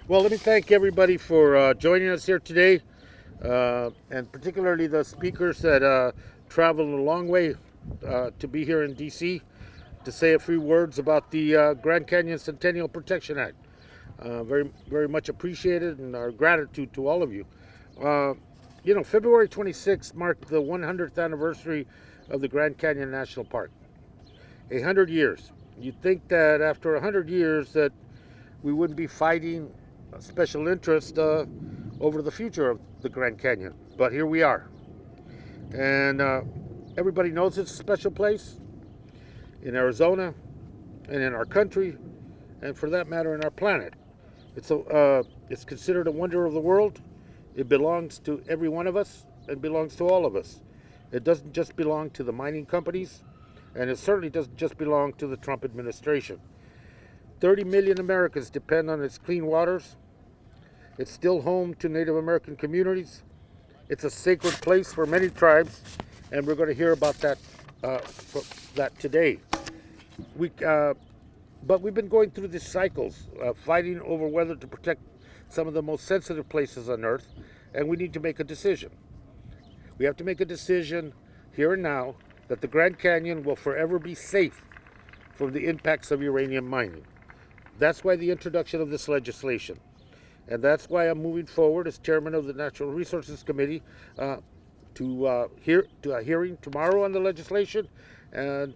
Well, let me thank everybody for joining us here today, and particularly the speakers that traveled a long way to be here in D.C. to say a few words about the Grand Canyon Centennial Protection Act. Very, very much appreciated, and our gratitude to all of you. February 26th marked the 100th anniversary of the Grand Canyon National Park. 100 years. You'd think that after 100 years that we wouldn't be fighting special interest over the future of the Grand Canyon, but here we are. And everybody knows it's a special place in Arizona and in our country, and for that matter in our planet. It's considered a wonder of the world. It belongs to every one of us and belongs to all of us. It doesn't just belong to the mining companies, and it certainly doesn't just belong to the Trump administration. 30 million Americans depend on its clean waters. It's still home to Native American communities. It's a sacred place for many tribes, and we're going to hear about that today. But we've been going through these cycles, fighting over whether to protect some of the most sensitive places on Earth, and we need to make a decision. We have to make a decision here and now that the Grand Canyon will forever be safe from the impacts of uranium mining. That's why the introduction of this legislation. And that's why I'm moving forward as chairman of the Natural Resources Committee to a hearing tomorrow on the legislation and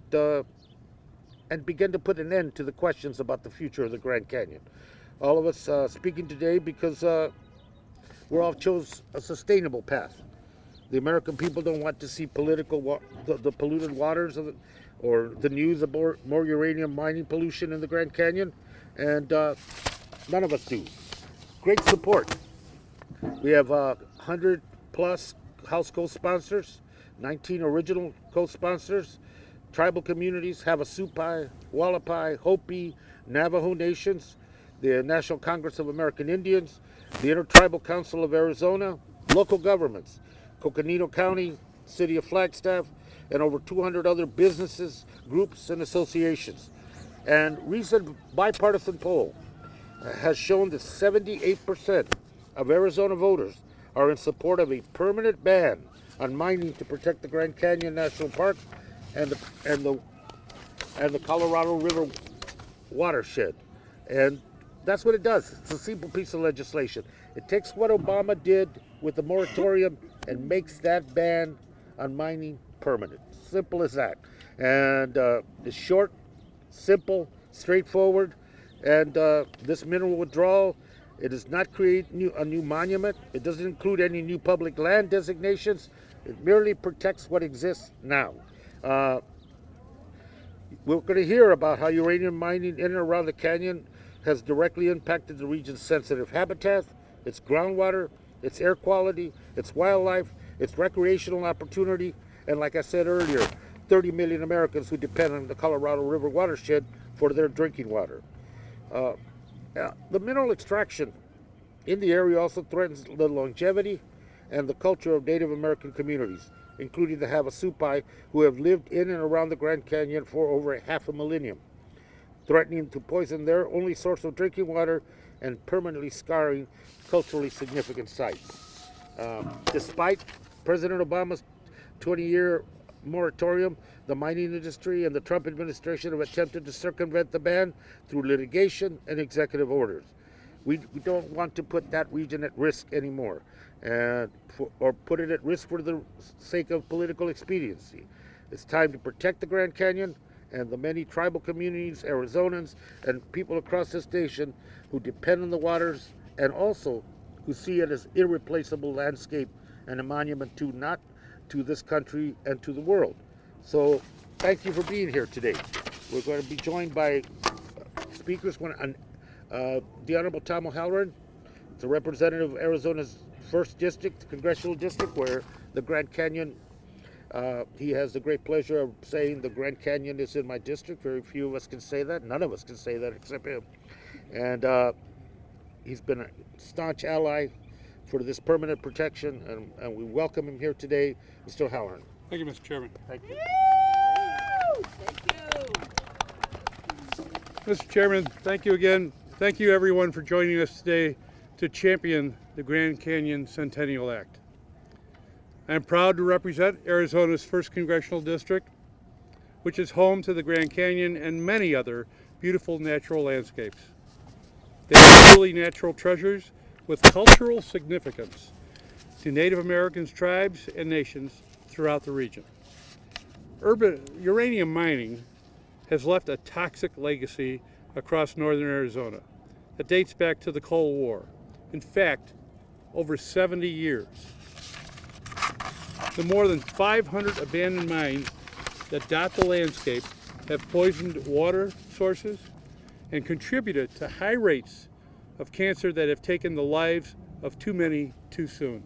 begin to put an end to the questions about the future of the Grand Canyon. All of us speaking today because we all chose a sustainable path. The American people don't want to see the polluted waters or the news of more uranium mining pollution in the Grand Canyon, and none of us do. Great support. We have 100 plus House co-sponsors, 19 original co-sponsors, tribal communities, Havasupai, Hualapai, Hopi, Navajo nations, the National Congress of American Indians, the Intertribal Council of Arizona, local governments, Coconino County, City of Flagstaff, and over 200 other businesses, groups, and associations. And recent bipartisan poll has shown that 78% of Arizona voters are in support of a permanent ban on mining to protect the Grand Canyon National Park and the Colorado River watershed. And that's what it does. It's a simple piece of legislation. It takes what Obama did with the moratorium and makes that ban on mining permanent. Simple as that. And it's short, simple, straightforward. And this mineral withdrawal, it does not create a new monument. It doesn't include any new public land designations. It merely protects what exists now. We're going to hear about how uranium mining in and around the canyon has directly impacted the region's sensitive habitat, its groundwater, its air quality, its wildlife, its recreational opportunity, and like I said earlier, 30 million Americans who depend on the Colorado River watershed for their drinking water. The mineral extraction in the area also threatens the longevity and the culture of Native American communities, including the Havasupai, who have lived in and around the Grand Canyon for over half a millennium, threatening to poison their only source of drinking water and permanently scarring culturally significant sites. Despite President Obama's 20-year moratorium, the mining industry and the Trump administration have attempted to circumvent the ban through litigation and executive orders. We don't want to put that region at risk anymore, or put it at risk for the sake of political expediency. It's time to protect the Grand Canyon and the many tribal communities, Arizonans, and people across this nation who depend on the waters and also who see it as irreplaceable landscape and a monument not to this country and to the world. So thank you for being here today. We're going to be joined by speakers. The Honorable Tom O'Halloran, the representative of Arizona's 1st District, Congressional District, where the Grand Canyon, he has the great pleasure of saying the Grand Canyon is in my district. Very few of us can say that. None of us can say that except him. And he's been a staunch ally for this permanent protection, and we welcome him here today, Mr. O'Halloran. Thank you, Mr. Chairman. Thank you. Thank you. Mr. Chairman, thank you again Thank you everyone for joining us today to champion the Grand Canyon Centennial Act. I am proud to represent Arizona's 1st Congressional District, which is home to the Grand Canyon and many other beautiful natural landscapes. They are truly natural treasures with cultural significance to Native Americans, tribes, and nations throughout the region. Urban uranium mining has left a toxic legacy across northern Arizona that dates back to the Cold War. In fact, over 70 years. The more than 500 abandoned mines that dot the landscape have poisoned water sources and contributed to high rates of cancer that have taken the lives of too many too soon.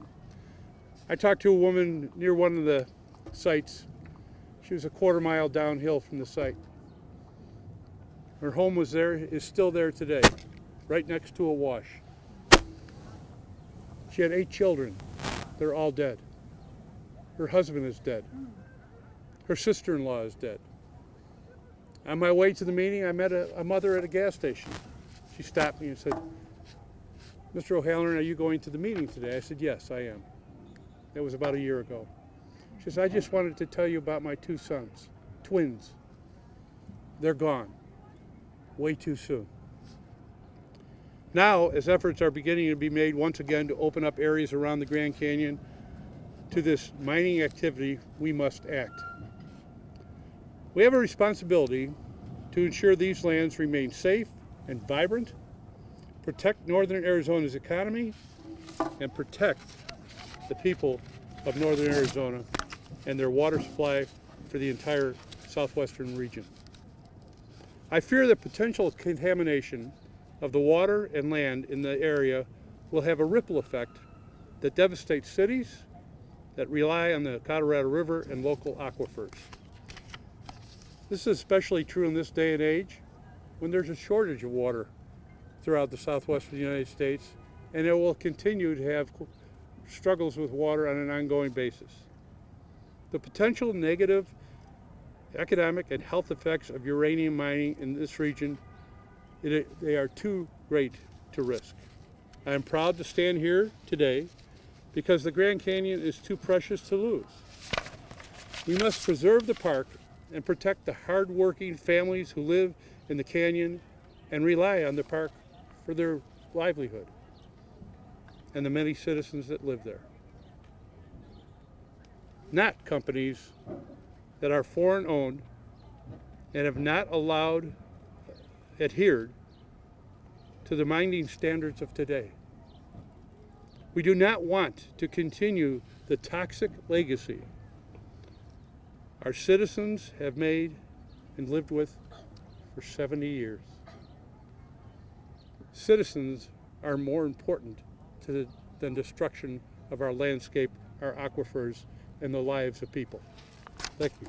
I talked to a woman near one of the sites. She was a quarter-mile downhill from the site. Her home was there, is still there today, right next to a wash. She had 8 children. They're all dead. Her husband is dead. Her sister-in-law is dead. On my way to the meeting, I met a mother at a gas station. She stopped me and said, "Mr. O'Halloran, are you going to the meeting today?" I said, "Yes, I am." That was about a year ago. She says, "I just wanted to tell you about my 2 sons, twins. They're gone, way too soon." Now, as efforts are beginning to be made once again to open up areas around the Grand Canyon to this mining activity, we must act. We have a responsibility to ensure these lands remain safe and vibrant, protect northern Arizona's economy, and protect the people of northern Arizona and their water supply for the entire southwestern region. I fear that potential contamination of the water and land in the area will have a ripple effect that devastates cities that rely on the Colorado River and local aquifers. This is especially true in this day and age when there's a shortage of water throughout the southwestern United States, and it will continue to have struggles with water on an ongoing basis. The potential negative economic and health effects of uranium mining in this region, they are too great to risk. I am proud to stand here today because the Grand Canyon is too precious to lose. We must preserve the park and protect the hard-working families who live in the canyon and rely on the park for their livelihood, and the many citizens that live there. Not companies that are foreign-owned and have not adhered to the mining standards of today. We do not want to continue the toxic legacy our citizens have made and lived with for 70 years. Citizens are more important than destruction of our landscape, our aquifers, and the lives of people. Thank you.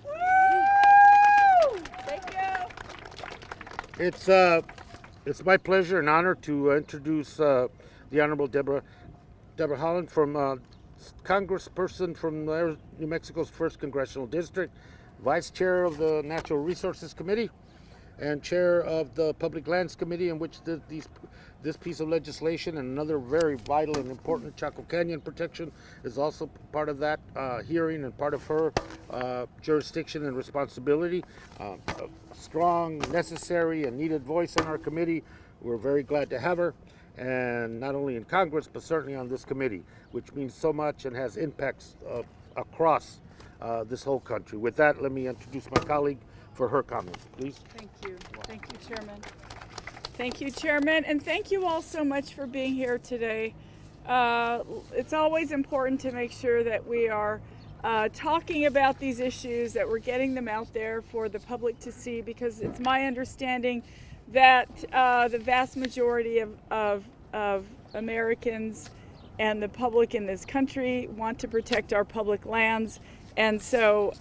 Woo! Thank you. It's my pleasure and honor to introduce the Honorable Deborah Holland, from Congressperson from New Mexico's 1st Congressional District, Vice Chair of the Natural Resources Committee, and Chair of the Public Lands Committee, in which this piece of legislation and another very vital and important Chaco Canyon protection is also part of that hearing and part of her jurisdiction and responsibility. A strong, necessary, and needed voice in our committee. We're very glad to have her, and not only in Congress, but certainly on this committee, which means so much and has impacts across this whole country. With that, let me introduce my colleague for her comments, please. Thank you. Thank you, Chairman. Thank you, Chairman, and thank you all so much for being here today. It's always important to make sure that we are talking about these issues, that we're getting them out there for the public to see, because it's my understanding that the vast majority of Americans and the public in this country want to protect our public lands. And so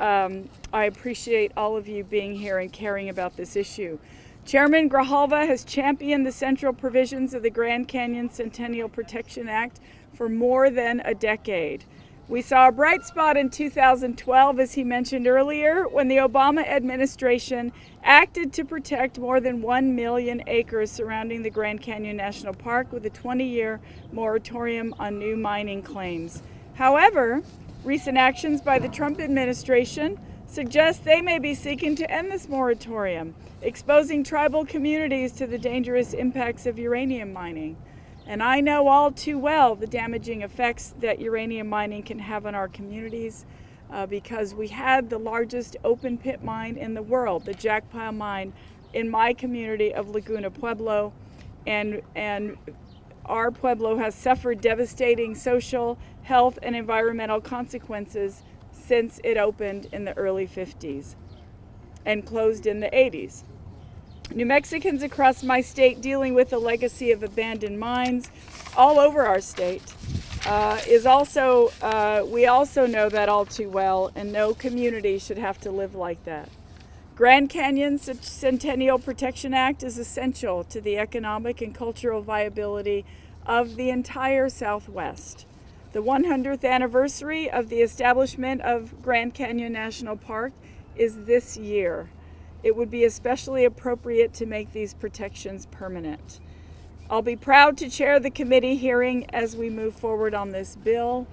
I appreciate all of you being here and caring about this issue. Chairman Grijalva has championed the central provisions of the Grand Canyon Centennial Protection Act for more than a decade. We saw a bright spot in 2012, as he mentioned earlier, when the Obama administration acted to protect more than 1 million acres surrounding the Grand Canyon National Park with a 20-year moratorium on new mining claims. However, recent actions by the Trump administration suggest they may be seeking to end this moratorium, exposing tribal communities to the dangerous impacts of uranium mining. And I know all too well the damaging effects that uranium mining can have on our communities because we had the largest open pit mine in the world, the Jackpile mine, in my community of Laguna Pueblo. And our Pueblo has suffered devastating social, health, and environmental consequences since it opened in the early 50s and closed in the 80s. New Mexicans across my state dealing with the legacy of abandoned mines all over our state we also know that all too well, and no community should have to live like that. Grand Canyon's Centennial Protection Act is essential to the economic and cultural viability of the entire Southwest. The 100th anniversary of the establishment of Grand Canyon National Park is this year. It would be especially appropriate to make these protections permanent. I'll be proud to chair the committee hearing as we move forward on this bill.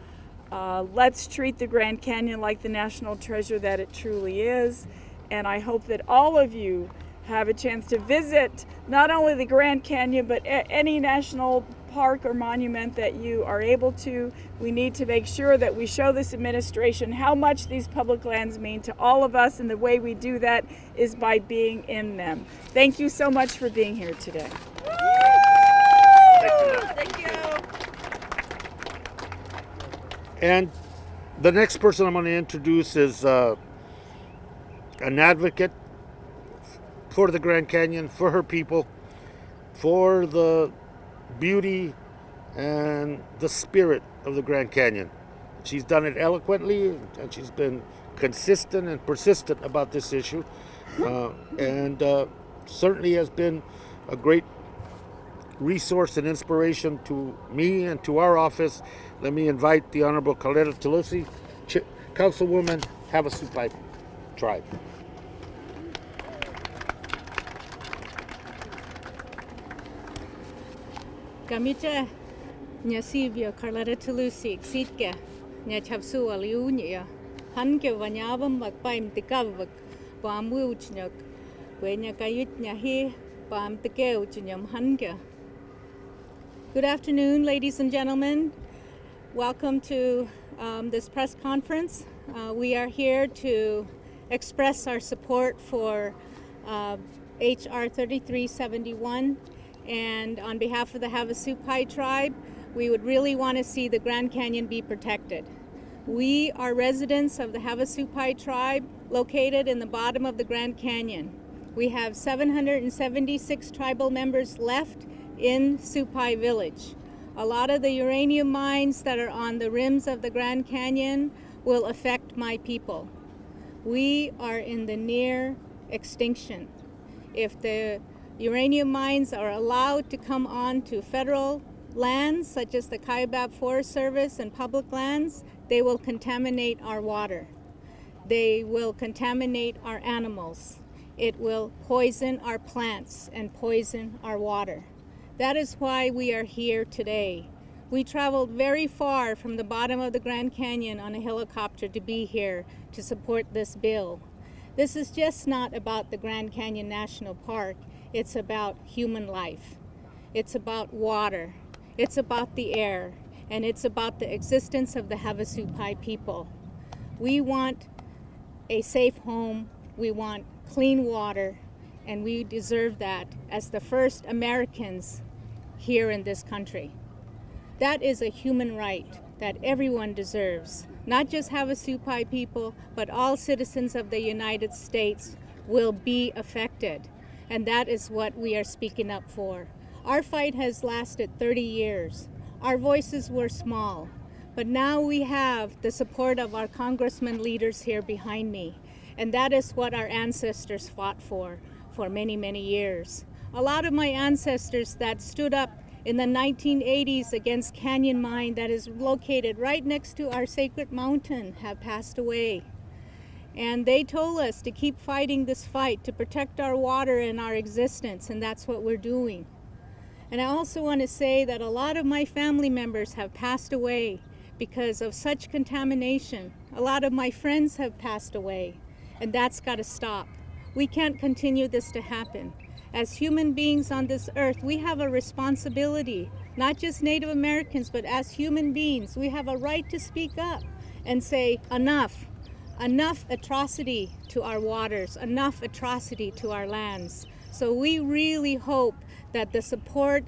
Let's treat the Grand Canyon like the national treasure that it truly is. And I hope that all of you have a chance to visit not only the Grand Canyon, but any national park or monument that you are able to. We need to make sure that we show this administration how much these public lands mean to all of us, and the way we do that is by being in them. Thank you so much for being here today. Thank you. And the next person I'm going to introduce is an advocate for the Grand Canyon, for her people, for the beauty and the spirit of the Grand Canyon. She's done it eloquently, and she's been consistent and persistent about this issue, and certainly has been a great resource and inspiration to me and to our office. Let me invite the Honorable Calera Tolosi, Councilwoman Havasupai Tribe. Gamita Nyasivia Carletta Tulusi, Xitka, Nyachavsu Aliunia, Hanke Vanyavam Bakpaim Tikavak, Bam Wuchnak, Wenya Kayutnya he, Bam Tekeuchinyam Hanke. Good afternoon, ladies and gentlemen. Welcome to this press conference. We are here to express our support for HR 3371. And on behalf of the Havasupai tribe, we would really want to see the Grand Canyon be protected. We are residents of the Havasupai tribe located in the bottom of the Grand Canyon. We have 776 tribal members left in Supai village. A lot of the uranium mines that are on the rims of the Grand Canyon will affect my people. We are in the near extinction. If the uranium mines are allowed to come on to federal lands, such as the Kaibab Forest Service and public lands, they will contaminate our water. They will contaminate our animals. It will poison our plants and poison our water. That is why we are here today. We traveled very far from the bottom of the Grand Canyon on a helicopter to be here to support this bill. This is just not about the Grand Canyon National Park. It's about human life. It's about water. It's about the air. And it's about the existence of the Havasupai people. We want a safe home. We want clean water. And we deserve that as the first Americans here in this country. That is a human right that everyone deserves. Not just Havasupai people, but all citizens of the United States will be affected. And that is what we are speaking up for. Our fight has lasted 30 years. Our voices were small, but now we have the support of our congressman leaders here behind me. And that is what our ancestors fought for many, many years. A lot of my ancestors that stood up in the 1980s against Canyon Mine that is located right next to our sacred mountain have passed away. And they told us to keep fighting this fight to protect our water and our existence, and that's what we're doing. And I also want to say that a lot of my family members have passed away because of such contamination. A lot of my friends have passed away, and that's got to stop. We can't continue this to happen. As human beings on this earth, we have a responsibility, not just Native Americans, but as human beings, we have a right to speak up and say, enough. Enough atrocity to our waters, enough atrocity to our lands. So we really hope that the support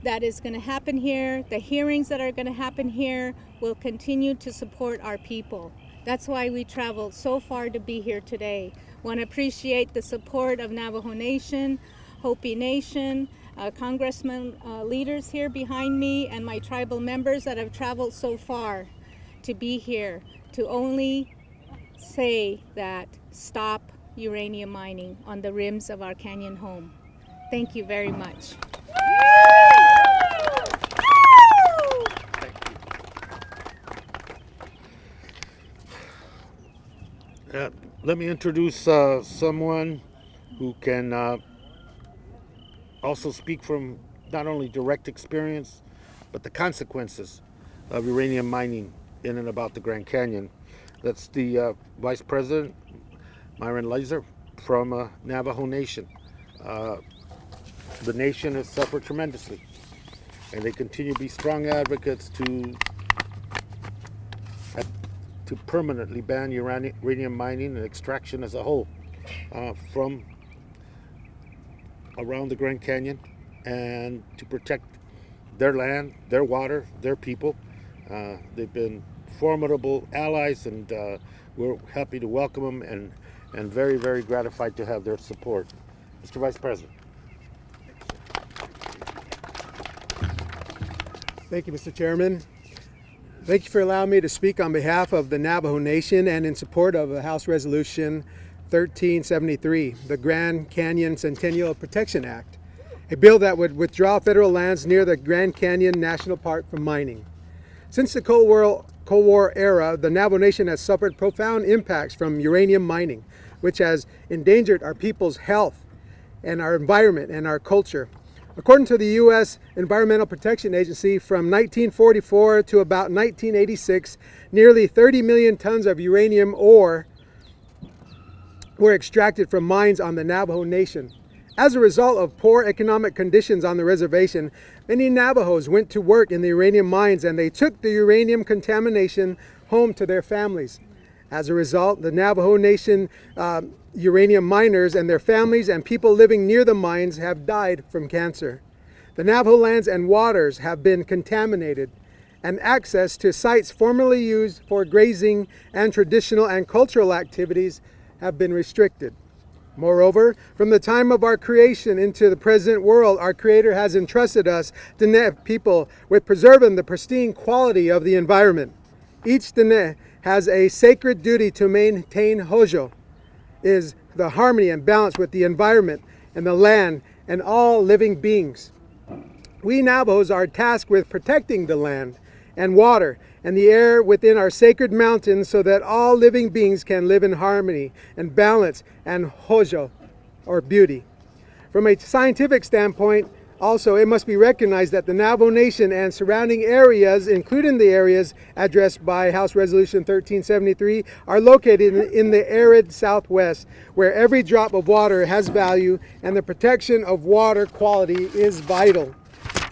that is going to happen here, the hearings that are going to happen here, will continue to support our people. That's why we traveled so far to be here today. Want to appreciate the support of Navajo Nation, Hopi Nation, congressmen, leaders here behind me, and my tribal members that have traveled so far to be here to only say that stop uranium mining on the rims of our canyon home. Thank you very much. Let me introduce someone who can also speak from not only direct experience, but the consequences of uranium mining in and about the Grand Canyon. That's the Vice President, Myron Laser, from Navajo Nation. The nation has suffered tremendously, and they continue to be strong advocates to permanently ban uranium mining and extraction as a whole from around the Grand Canyon, and to protect their land, their water, their people. They've been formidable allies, and we're happy to welcome them and very, very gratified to have their support. Mr. Vice President. Thank you, Mr. Chairman. Thank you for allowing me to speak on behalf of the Navajo Nation and in support of House Resolution 1373, the Grand Canyon Centennial Protection Act, a bill that would withdraw federal lands near the Grand Canyon National Park from mining. Since the Cold War era, the Navajo Nation has suffered profound impacts from uranium mining, which has endangered our people's health and our environment and our culture. According to the U.S. Environmental Protection Agency, from 1944 to about 1986, nearly 30 million tons of uranium ore were extracted from mines on the Navajo Nation. As a result of poor economic conditions on the reservation, many Navajos went to work in the uranium mines, and they took the uranium contamination home to their families. As a result, the Navajo Nation uranium miners and their families and people living near the mines have died from cancer. The Navajo lands and waters have been contaminated, and access to sites formerly used for grazing and traditional and cultural activities have been restricted. Moreover, from the time of our creation into the present world, our Creator has entrusted us, Dene people, with preserving the pristine quality of the environment. Each Dene has a sacred duty to maintain Hojo, is the harmony and balance with the environment and the land and all living beings. We Navajos are tasked with protecting the land and water and the air within our sacred mountains so that all living beings can live in harmony and balance and Hojo, or beauty. From a scientific standpoint, also, it must be recognized that the Navajo Nation and surrounding areas, including the areas addressed by House Resolution 1373, are located in the arid Southwest, where every drop of water has value and the protection of water quality is vital.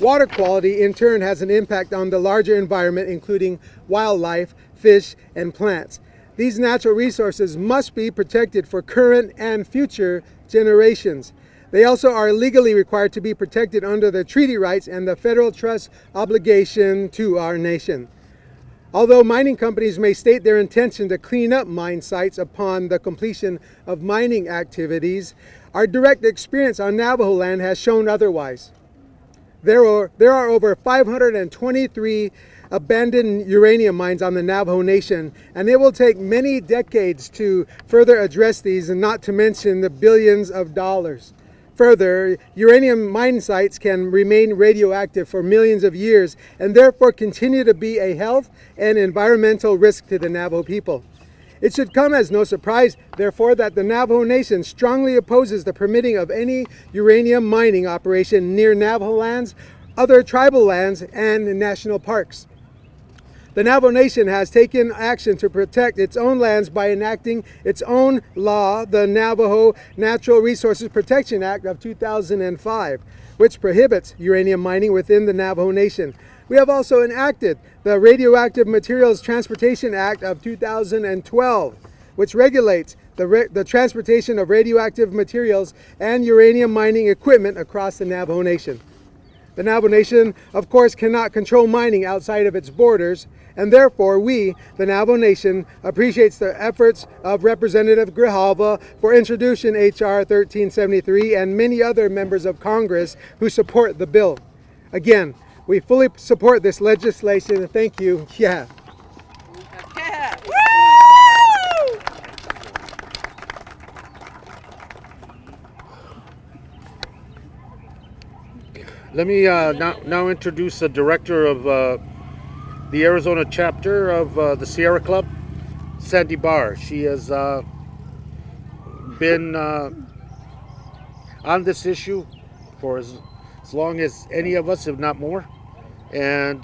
Water quality, in turn, has an impact on the larger environment, including wildlife, fish, and plants. These natural resources must be protected for current and future generations. They also are legally required to be protected under the treaty rights and the federal trust obligation to our nation. Although mining companies may state their intention to clean up mine sites upon the completion of mining activities, our direct experience on Navajo land has shown otherwise. There are over 523 abandoned uranium mines on the Navajo Nation, and it will take many decades to further address these, and not to mention the billions of dollars. Further, uranium mine sites can remain radioactive for millions of years and therefore continue to be a health and environmental risk to the Navajo people. It should come as no surprise, therefore, that the Navajo Nation strongly opposes the permitting of any uranium mining operation near Navajo lands, other tribal lands, and national parks. The Navajo Nation has taken action to protect its own lands by enacting its own law, the Navajo Natural Resources Protection Act of 2005, which prohibits uranium mining within the Navajo Nation. We have also enacted the Radioactive Materials Transportation Act of 2012, which regulates the transportation of radioactive materials and uranium mining equipment across the Navajo Nation. The Navajo Nation, of course, cannot control mining outside of its borders, and therefore we, the Navajo Nation, appreciates the efforts of Representative Grijalva for introducing H.R. 1373 and many other members of Congress who support the bill. Again, we fully support this legislation. Thank you. Yeah. Yeah. Woo! Let me now introduce the director of the Arizona chapter of the Sierra Club, Sandy Barr. She has been on this issue for as long as any of us, if not more, and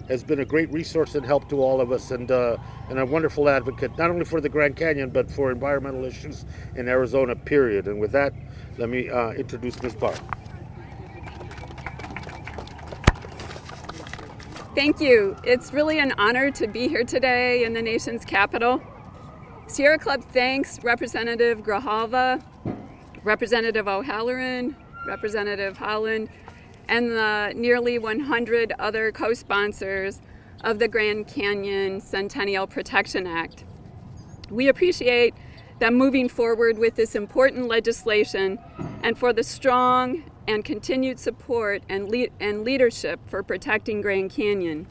has been a great resource and help to all of us, and a wonderful advocate, not only for the Grand Canyon, but for environmental issues in Arizona, period. And with that, let me introduce Ms. Barr. Thank you. It's really an honor to be here today in the nation's capital. Sierra Club thanks Representative Grijalva, Representative O'Halloran, Representative Holland, and the nearly 100 other co-sponsors of the Grand Canyon Centennial Protection Act. We appreciate them moving forward with this important legislation and for the strong and continued support and leadership for protecting Grand Canyon.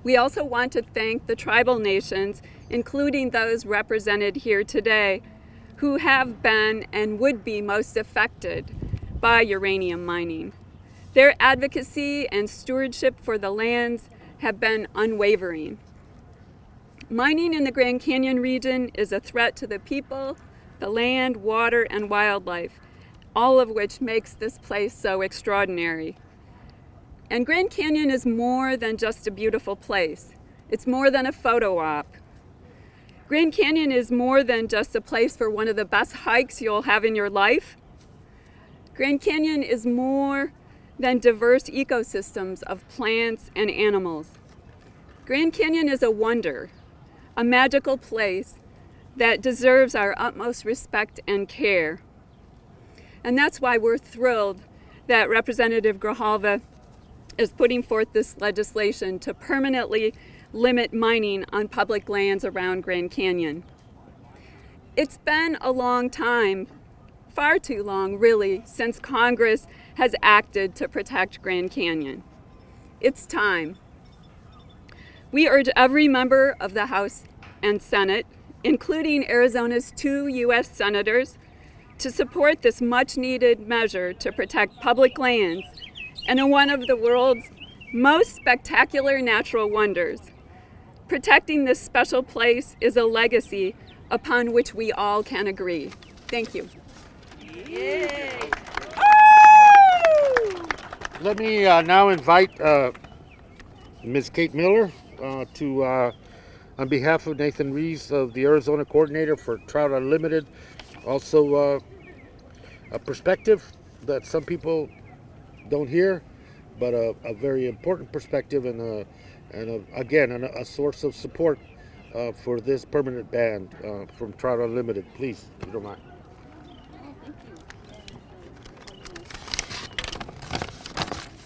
We also want to thank the tribal nations, including those represented here today, who have been and would be most affected by uranium mining. Their advocacy and stewardship for the lands have been unwavering. Mining in the Grand Canyon region is a threat to the people, the land, water, and wildlife, all of which makes this place so extraordinary. And Grand Canyon is more than just a beautiful place. It's more than a photo op. Grand Canyon is more than just a place for one of the best hikes you'll have in your life. Grand Canyon is more than diverse ecosystems of plants and animals. Grand Canyon is a wonder, a magical place that deserves our utmost respect and care. And that's why we're thrilled that Representative Grijalva is putting forth this legislation to permanently limit mining on public lands around Grand Canyon. It's been a long time, far too long really, since Congress has acted to protect Grand Canyon. It's time. We urge every member of the House and Senate, including Arizona's 2 U.S. senators, to support this much-needed measure to protect public lands and in one of the world's most spectacular natural wonders. Protecting this special place is a legacy upon which we all can agree. Thank you. Yay. Let me now invite Ms. Kate Miller to, on behalf of Nathan Rees, of the Arizona Coordinator for Trout Unlimited, also a perspective that some people don't hear, but a very important perspective and again a source of support for this permanent ban from Trout Unlimited. Please, if you don't mind.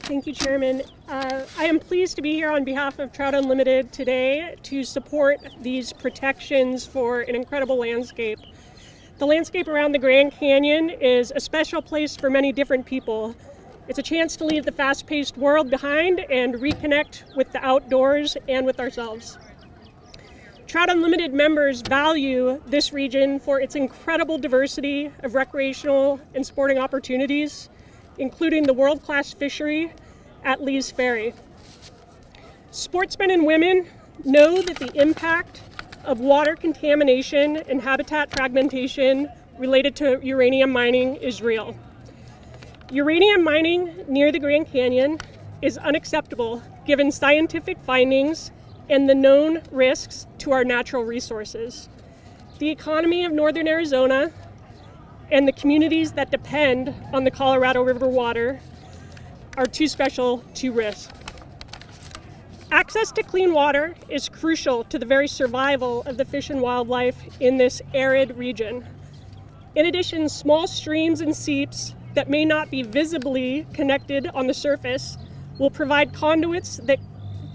Thank you, Chairman. I am pleased to be here on behalf of Trout Unlimited today to support these protections for an incredible landscape. The landscape around the Grand Canyon is a special place for many different people. It's a chance to leave the fast-paced world behind and reconnect with the outdoors and with ourselves. Trout Unlimited members value this region for its incredible diversity of recreational and sporting opportunities, including the world-class fishery at Lee's Ferry. Sportsmen and women know that the impact of water contamination and habitat fragmentation related to uranium mining is real. Uranium mining near the Grand Canyon is unacceptable given scientific findings and the known risks to our natural resources. The economy of northern Arizona and the communities that depend on the Colorado River water are too special to risk. Access to clean water is crucial to the very survival of the fish and wildlife in this arid region. In addition, small streams and seeps that may not be visibly connected on the surface will provide conduits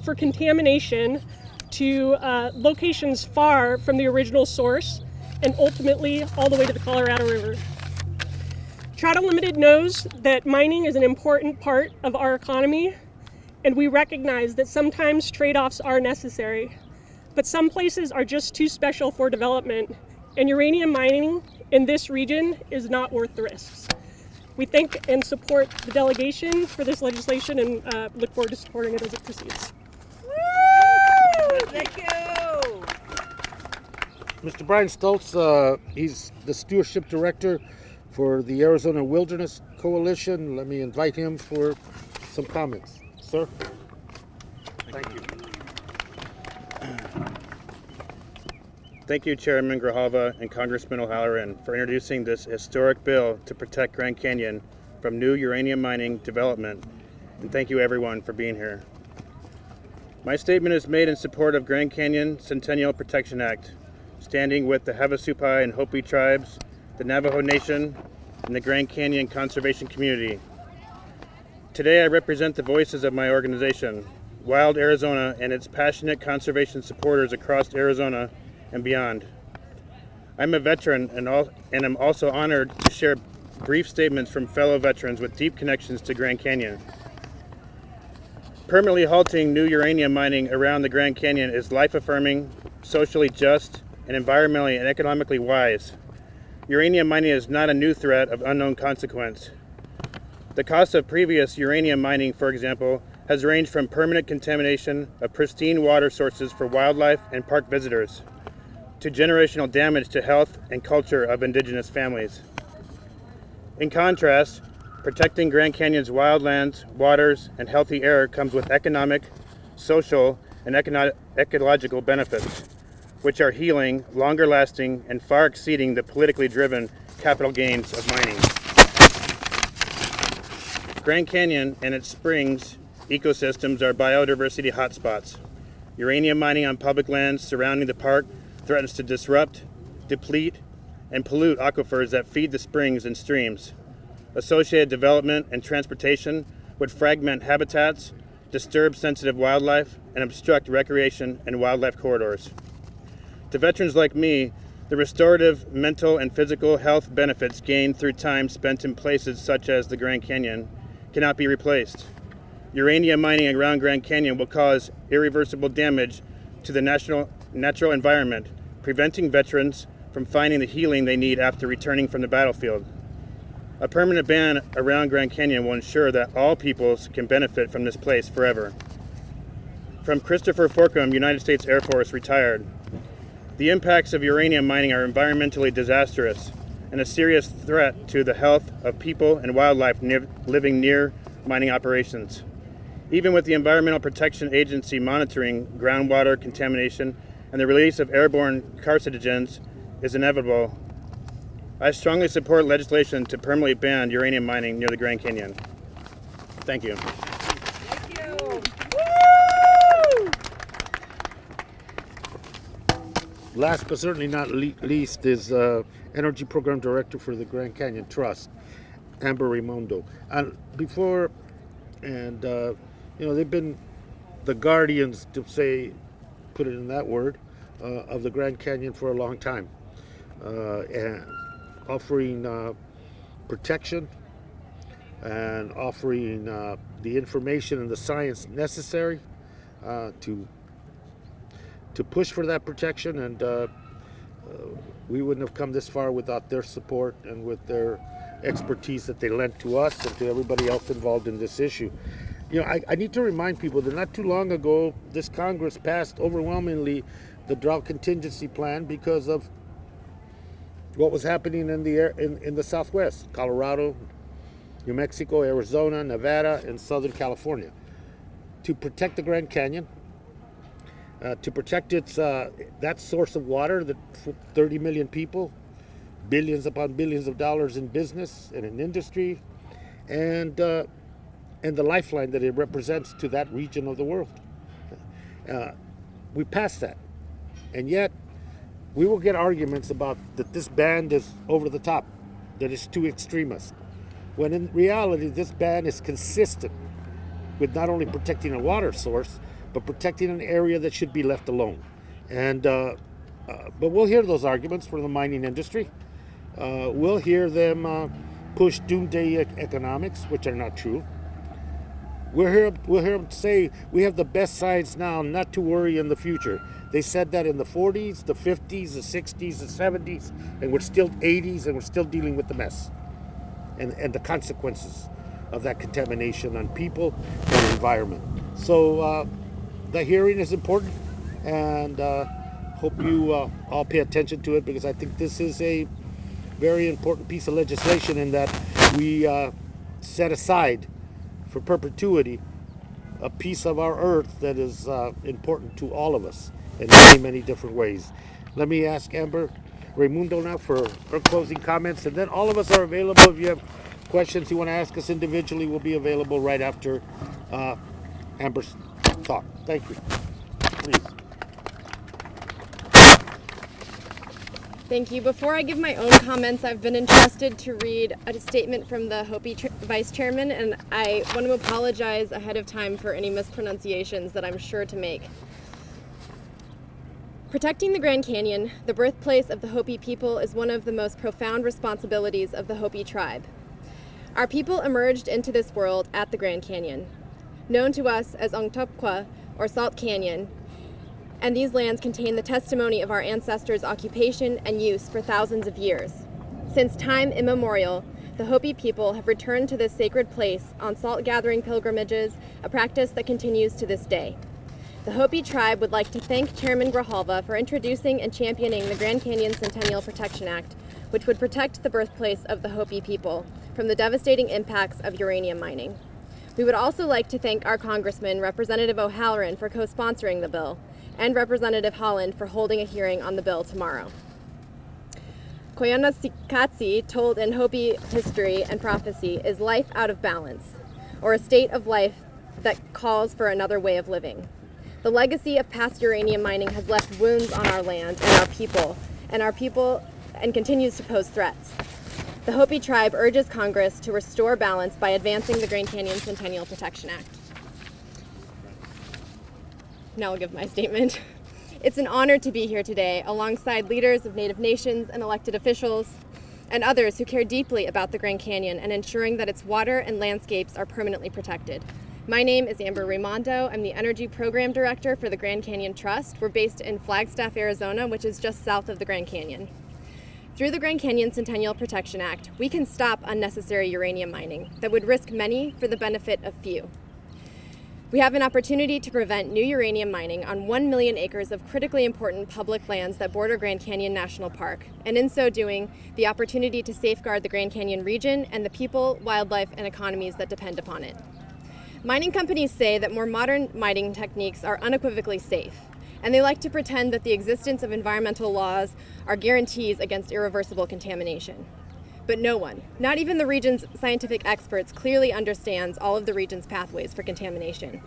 for contamination to locations far from the original source and ultimately all the way to the Colorado River. Trout Unlimited knows that mining is an important part of our economy, and we recognize that sometimes trade-offs are necessary, but some places are just too special for development, and uranium mining in this region is not worth the risks. We thank and support the delegation for this legislation and look forward to supporting it as it proceeds. Woo! Thank you. Mr. Brian Stoltz, he's the Stewardship Director for the Arizona Wilderness Coalition. Let me invite him for some comments. Sir? Thank you. Thank you, Chairman Grijalva and Congressman O'Halloran, for introducing this historic bill to protect Grand Canyon from new uranium mining development. And thank you, everyone, for being here. My statement is made in support of Grand Canyon Centennial Protection Act, standing with the Havasupai and Hopi tribes, the Navajo Nation, and the Grand Canyon Conservation Community. Today I represent the voices of my organization, Wild Arizona, and its passionate conservation supporters across Arizona and beyond. I'm a veteran and am also honored to share brief statements from fellow veterans with deep connections to Grand Canyon. Permanently halting new uranium mining around the Grand Canyon is life-affirming, socially just, and environmentally and economically wise. Uranium mining is not a new threat of unknown consequence. The cost of previous uranium mining, for example, has ranged from permanent contamination of pristine water sources for wildlife and park visitors, to generational damage to health and culture of indigenous families. In contrast, protecting Grand Canyon's wildlands, waters, and healthy air comes with economic, social, and ecological benefits, which are healing, longer lasting, and far exceeding the politically driven capital gains of mining. Grand Canyon and its springs ecosystems are biodiversity hotspots. Uranium mining on public lands surrounding the park threatens to disrupt, deplete, and pollute aquifers that feed the springs and streams. Associated development and transportation would fragment habitats, disturb sensitive wildlife, and obstruct recreation and wildlife corridors. To veterans like me, the restorative mental and physical health benefits gained through time spent in places such as the Grand Canyon cannot be replaced. Uranium mining around Grand Canyon will cause irreversible damage to the natural environment, preventing veterans from finding the healing they need after returning from the battlefield. A permanent ban around Grand Canyon will ensure that all peoples can benefit from this place forever. From Christopher Forcum, United States Air Force, retired. The impacts of uranium mining are environmentally disastrous and a serious threat to the health of people and wildlife living near mining operations. Even with the Environmental Protection Agency monitoring groundwater contamination and the release of airborne carcinogens is inevitable, I strongly support legislation to permanently ban uranium mining near the Grand Canyon. Thank you. Thank you. Woo! Last but certainly not least is Energy Program Director for the Grand Canyon Trust, Amber Raimondo. And they've been the guardians, to say, put it in that word, of the Grand Canyon for a long time, and offering protection and offering the information and the science necessary to to push for that protection, and we wouldn't have come this far without their support and with their expertise that they lent to us and to everybody else involved in this issue. You know, I need to remind people that not too long ago, this Congress passed overwhelmingly the drought contingency plan because of what was happening in the Southwest, Colorado, New Mexico, Arizona, Nevada, and Southern California, to protect the Grand Canyon, to protect its that source of water that 30 million people, billions upon billions of dollars in business and in industry, and the lifeline that it represents to that region of the world. We passed that, and yet we will get arguments about that this ban is over the top, that it's too extremist, when in reality this ban is consistent with not only protecting a water source, but protecting an area that should be left alone. And but we'll hear those arguments from the mining industry. We'll hear them push doomsday economics, which are not true. We'll hear them say we have the best science now, not to worry in the future. They said that in the 40s, the 50s, the 60s, the 70s, and we're still 80s, and we're still dealing with the mess and the consequences of that contamination on people and environment. So the hearing is important, and hope you all pay attention to it, because I think this is a very important piece of legislation in that we set aside for perpetuity a piece of our earth that is important to all of us in many, many different ways. Let me ask Amber Raimondo now for her closing comments, and then all of us are available. If you have questions you want to ask us individually, we'll be available right after Amber's talk. Thank you. Please. Thank you. Before I give my own comments, I've been entrusted to read a statement from the Hopi Vice Chairman, and I want to apologize ahead of time for any mispronunciations that I'm sure to make. Protecting the Grand Canyon, the birthplace of the Hopi people, is one of the most profound responsibilities of the Hopi tribe. Our people emerged into this world at the Grand Canyon, known to us as Ongtopkwa, or Salt Canyon, and these lands contain the testimony of our ancestors' occupation and use for thousands of years. Since time immemorial, the Hopi people have returned to this sacred place on salt-gathering pilgrimages, a practice that continues to this day. The Hopi tribe would like to thank Chairman Grijalva for introducing and championing the Grand Canyon Centennial Protection Act, which would protect the birthplace of the Hopi people from the devastating impacts of uranium mining. We would also like to thank our Congressman, Representative O'Halloran, for co-sponsoring the bill, and Representative Holland for holding a hearing on the bill tomorrow. Koyaanisqatsi, told in Hopi history and prophecy, is life out of balance, or a state of life that calls for another way of living. The legacy of past uranium mining has left wounds on our land and our people, and continues to pose threats. The Hopi tribe urges Congress to restore balance by advancing the Grand Canyon Centennial Protection Act. Now I'll give my statement. It's an honor to be here today alongside leaders of Native nations and elected officials and others who care deeply about the Grand Canyon and ensuring that its water and landscapes are permanently protected. My name is Amber Raimondo. I'm the Energy Program Director for the Grand Canyon Trust. We're based in Flagstaff, Arizona, which is just south of the Grand Canyon. Through the Grand Canyon Centennial Protection Act, we can stop unnecessary uranium mining that would risk many for the benefit of few. We have an opportunity to prevent new uranium mining on 1 million acres of critically important public lands that border Grand Canyon National Park, and in so doing, the opportunity to safeguard the Grand Canyon region and the people, wildlife, and economies that depend upon it. Mining companies say that more modern mining techniques are unequivocally safe, and they like to pretend that the existence of environmental laws are guarantees against irreversible contamination. But no one, not even the region's scientific experts, clearly understands all of the region's pathways for contamination.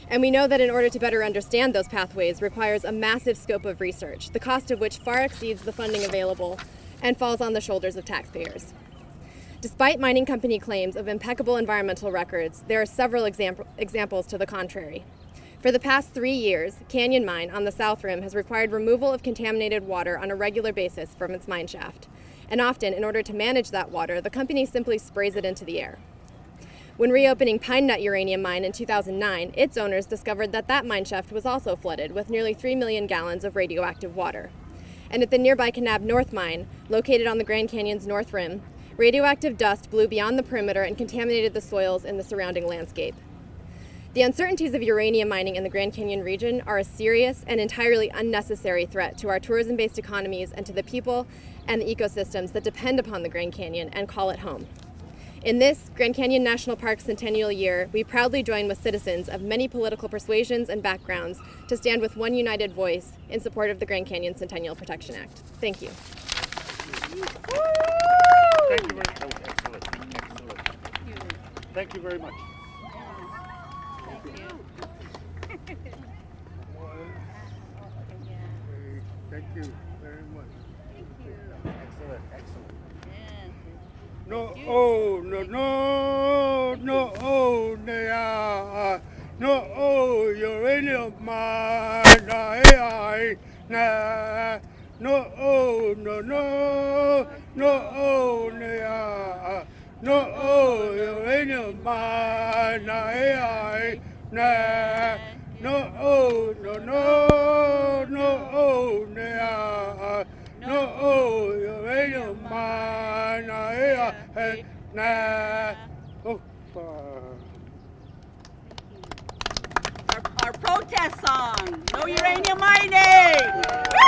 And we know that in order to better understand those pathways requires a massive scope of research, the cost of which far exceeds the funding available and falls on the shoulders of taxpayers. Despite mining company claims of impeccable environmental records, there are several examples to the contrary. For the past 3 years, Canyon Mine on the South Rim has required removal of contaminated water on a regular basis from its mine shaft. And often, in order to manage that water, the company simply sprays it into the air. When reopening Pine Nut uranium mine in 2009, its owners discovered that that mine shaft was also flooded with nearly 3 million gallons of radioactive water. And at the nearby Kanab North mine, located on the Grand Canyon's north rim, radioactive dust blew beyond the perimeter and contaminated the soils in the surrounding landscape. The uncertainties of uranium mining in the Grand Canyon region are a serious and entirely unnecessary threat to our tourism-based economies and to the people and the ecosystems that depend upon the Grand Canyon and call it home. In this Grand Canyon National Park Centennial Year, we proudly join with citizens of many political persuasions and backgrounds to stand with one united voice in support of the Grand Canyon Centennial Protection Act. Thank you. Thank you very much. Excellent. Excellent. Thank you very much. Thank you very much. Excellent. Excellent. No, oh, no, no, no, oh, no, oh, uranium mine, I, na, no, oh, no, no, no, oh, no, oh, uranium mine, I, na, no, oh, no, no, no, oh, no, oh, uranium mine, na, oh, Our protest song, no uranium mining!